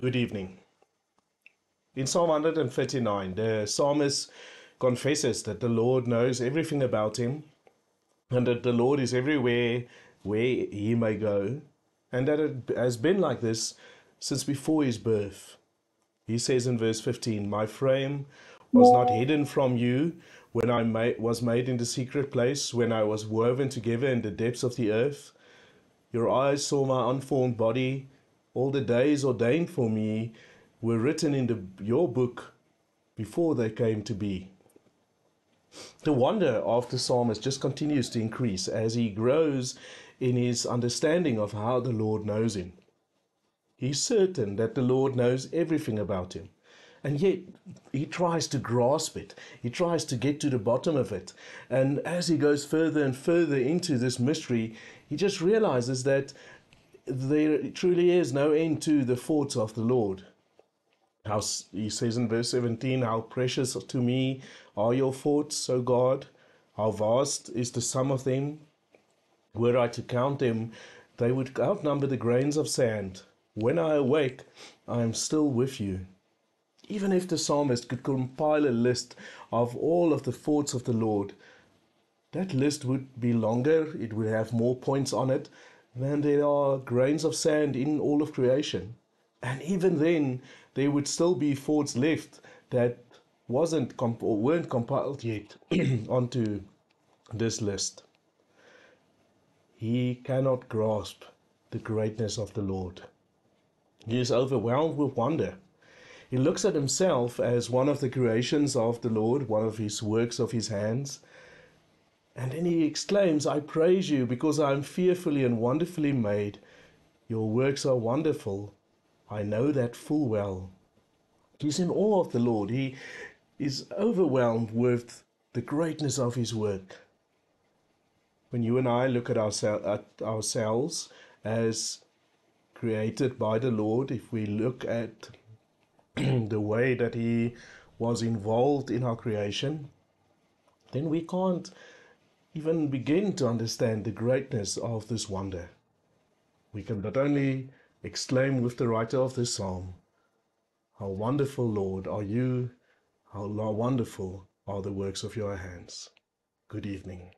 Good evening. In Psalm 139, the psalmist confesses that the Lord knows everything about him and that the Lord is everywhere where he may go, and that it has been like this since before his birth. He says in verse 15, "My frame was not hidden from you when I was made in the secret place, when I was woven together in the depths of the earth. Your eyes saw my unformed body. All the days ordained for me were written in your book before they came to be." The wonder of the psalmist just continues to increase as he grows in his understanding of how the Lord knows him. He's certain that the Lord knows everything about him. And yet he tries to grasp it. He tries to get to the bottom of it. And as he goes further and further into this mystery, he just realizes that there truly is no end to the thoughts of the Lord. How he says in verse 17, "How precious to me are your thoughts, O God! How vast is the sum of them! Were I to count them, they would outnumber the grains of sand. When I awake, I am still with you." Even if the psalmist could compile a list of all of the thoughts of the Lord, that list would be longer, it would have more points on it than there are grains of sand in all of creation. And even then, there would still be thoughts left that weren't compiled yet onto this list. He cannot grasp the greatness of the Lord. He is overwhelmed with wonder. He looks at himself as one of the creations of the Lord, one of his works of his hands. And then he exclaims, "I praise you because I am fearfully and wonderfully made. Your works are wonderful. I know that full well." He's in awe of the Lord. He is overwhelmed with the greatness of his work. When you and I look at ourselves as created by the Lord, if we look at the way that he was involved in our creation, then we can't even begin to understand the greatness of this wonder. We can but only exclaim with the writer of this psalm, "How wonderful, Lord, are you! How wonderful are the works of your hands." Good evening.